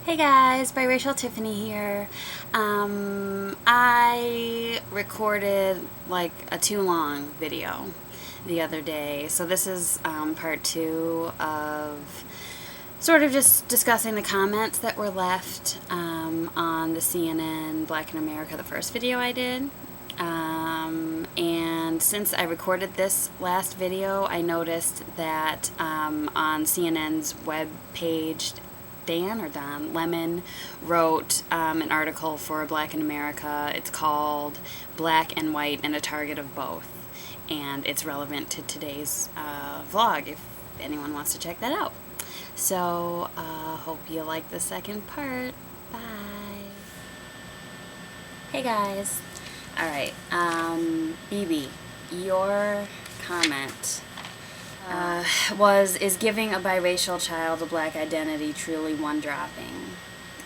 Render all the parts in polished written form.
Hey guys, biracial Tiffany here. I recorded like a too long video the other day, so this is part 2 of sort of just discussing the comments that were left on the CNN Black in America, the first video I did. And since I recorded this last video, I noticed that on CNN's web page, Don Lemon wrote an article for Black in America. It's called Black and White and a Target of Both, and it's relevant to today's vlog if anyone wants to check that out. So hope you like the second part. Bye. Hey guys. Alright, BB, your comment is giving a biracial child a black identity truly one-dropping?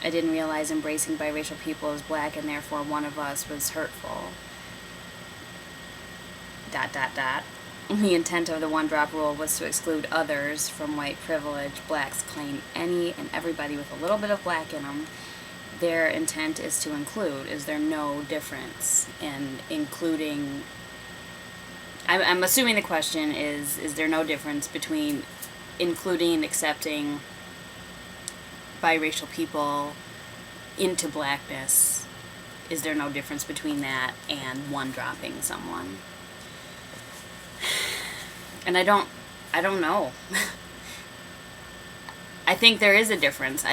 I didn't realize embracing biracial people as black and therefore one of us was hurtful. ... The intent of the one-drop rule was to exclude others from white privilege. Blacks claim any and everybody with a little bit of black in them. Their intent is to include. Is there no difference in including... I'm assuming the question is there no difference between including and accepting biracial people into blackness? Is there no difference between that and one-dropping someone? And I don't know. I think there is a difference.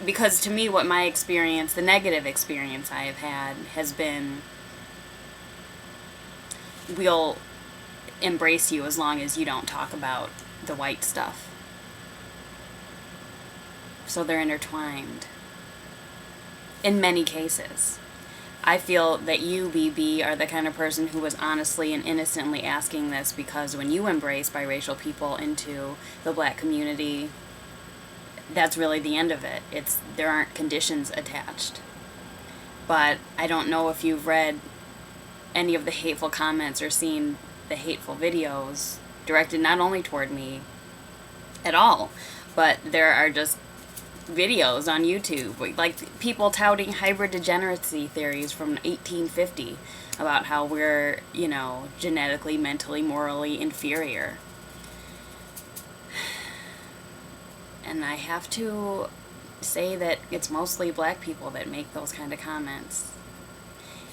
Because to me, what my experience, the negative experience I have had, has been, we'll embrace you as long as you don't talk about the white stuff. So they're intertwined. In many cases. I feel that you, BB, are the kind of person who was honestly and innocently asking this because when you embrace biracial people into the black community, that's really the end of it. There aren't conditions attached. But I don't know if you've read any of the hateful comments or seen the hateful videos directed not only toward me at all, but there are just videos on YouTube, like people touting hybrid degeneracy theories from 1850 about how we're, genetically, mentally, morally inferior. And I have to say that it's mostly black people that make those kind of comments.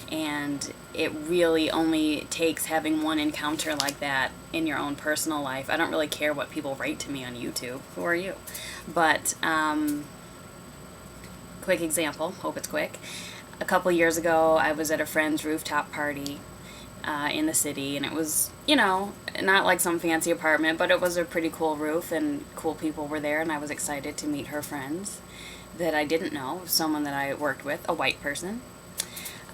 And it really only takes having one encounter like that in your own personal life. I don't really care what people write to me on YouTube. Who are you? But, quick example. Hope it's quick. A couple years ago, I was at a friend's rooftop party in the city, and it was, not like some fancy apartment, but it was a pretty cool roof, and cool people were there, and I was excited to meet her friends that I didn't know, someone that I worked with, a white person.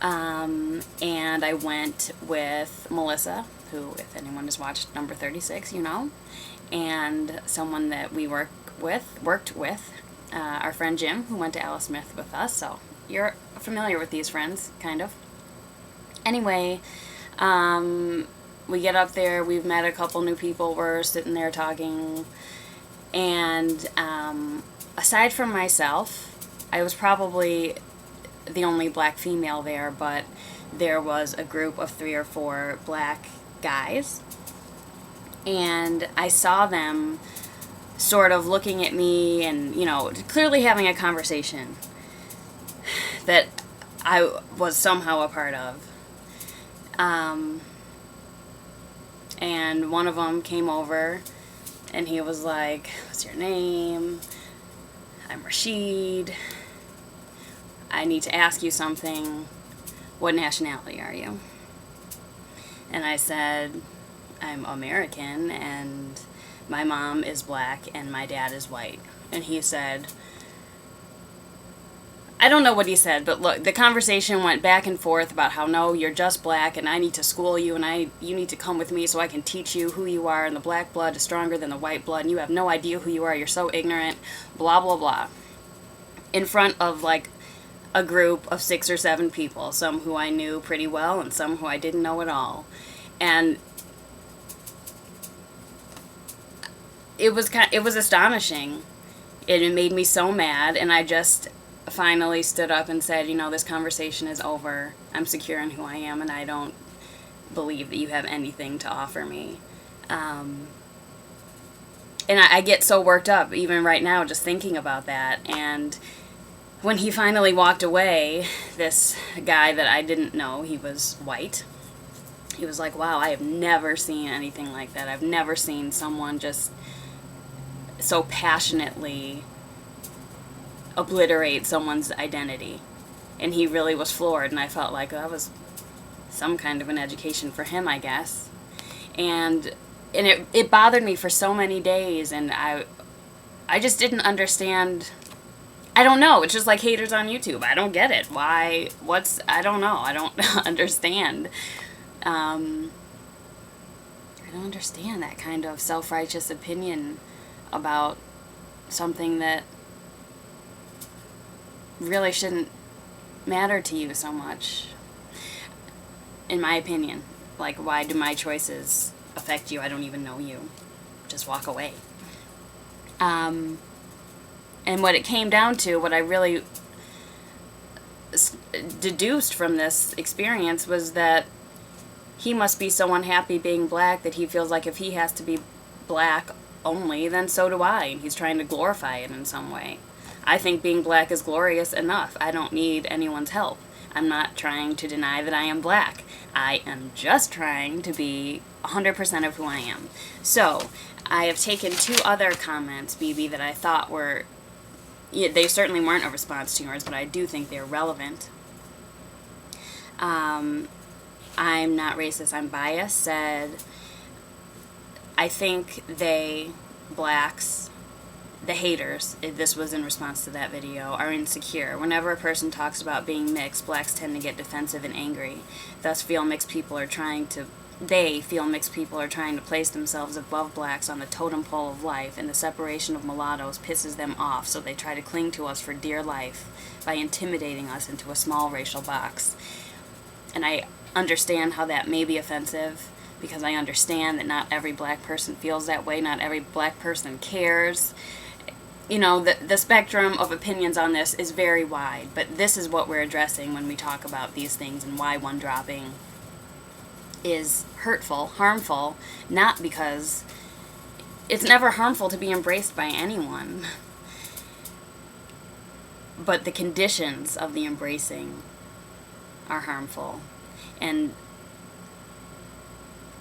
And I went with Melissa, who, if anyone has watched number 36, and someone that we worked with, our friend Jim, who went to Alice Smith with us, so you're familiar with these friends, kind of. Anyway, we get up there, we've met a couple new people, we're sitting there talking, and aside from myself, I was probably the only black female there, but there was a group of 3 or 4 black guys, and I saw them sort of looking at me and, clearly having a conversation that I was somehow a part of. And one of them came over and he was like, "What's your name? I'm Rashid. I need to ask you something. What nationality are you?" And I said, "I'm American, and my mom is black and my dad is white." And he said, I don't know what he said, but look, the conversation went back and forth about how, no, you're just black and I need to school you and you need to come with me so I can teach you who you are, and the black blood is stronger than the white blood and you have no idea who you are, you're so ignorant, blah, blah, blah. In front of like a group of 6 or 7 people, some who I knew pretty well and some who I didn't know at all. And it was astonishing. It made me so mad, and I just finally stood up and said, you know, this conversation is over. I'm secure in who I am, and I don't believe that you have anything to offer me. And I get so worked up, even right now, just thinking about that. And when he finally walked away, this guy that I didn't know, he was white, he was like, wow, I have never seen anything like that. I've never seen someone just so passionately obliterate someone's identity. And he really was floored, and I felt like that was some kind of an education for him, I guess. And it bothered me for so many days, and I just didn't understand. I don't know. It's just like haters on YouTube. I don't get it. Why? I don't know. I don't understand. I don't understand that kind of self-righteous opinion about something that really shouldn't matter to you so much. In my opinion. Like, why do my choices affect you? I don't even know you. Just walk away. And what it came down to, what I really deduced from this experience was that he must be so unhappy being black that he feels like if he has to be black only, then so do I. And he's trying to glorify it in some way. I think being black is glorious enough. I don't need anyone's help. I'm not trying to deny that I am black. I am just trying to be 100% of who I am. So, I have taken 2 other comments, BB, that I thought were, they certainly weren't a response to yours, but I do think they're relevant. I'm not racist, I'm biased, said, I think blacks, the haters, if this was in response to that video, are insecure. Whenever a person talks about being mixed, blacks tend to get defensive and angry. Thus feel mixed people are trying to place themselves above blacks on the totem pole of life, and the separation of mulattoes pisses them off, so they try to cling to us for dear life by intimidating us into a small racial box. And I understand how that may be offensive, because I understand that not every black person feels that way, not every black person cares. You know, the spectrum of opinions on this is very wide, but this is what we're addressing when we talk about these things and why one dropping is hurtful, harmful, not because it's never harmful to be embraced by anyone, but the conditions of the embracing are harmful. And,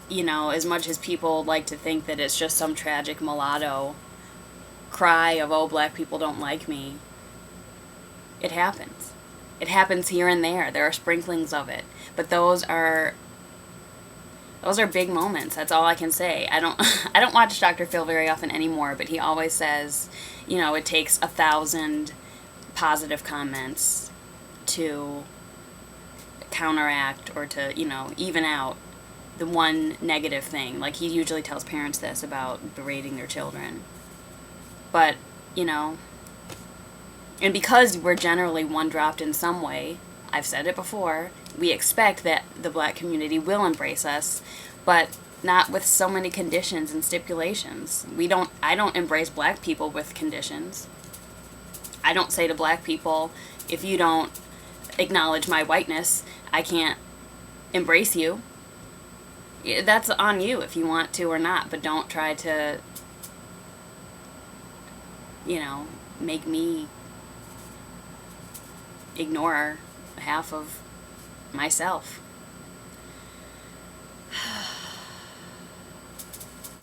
you know, as much as people like to think that it's just some tragic mulatto cry of, oh, black people don't like me, it happens. It happens here and there. There are sprinklings of it. But those are big moments. That's all I can say. I don't watch Dr. Phil very often anymore, but he always says, you know, it takes 1,000 positive comments to counteract or to, you know, even out the one negative thing. Like, he usually tells parents this about berating their children. But, you know, and because we're generally one-dropped in some way, I've said it before, we expect that the black community will embrace us, but not with so many conditions and stipulations. I don't embrace black people with conditions. I don't say to black people, if you don't acknowledge my whiteness, I can't embrace you. That's on you if you want to or not, but don't try to, you know, make me ignore half of myself.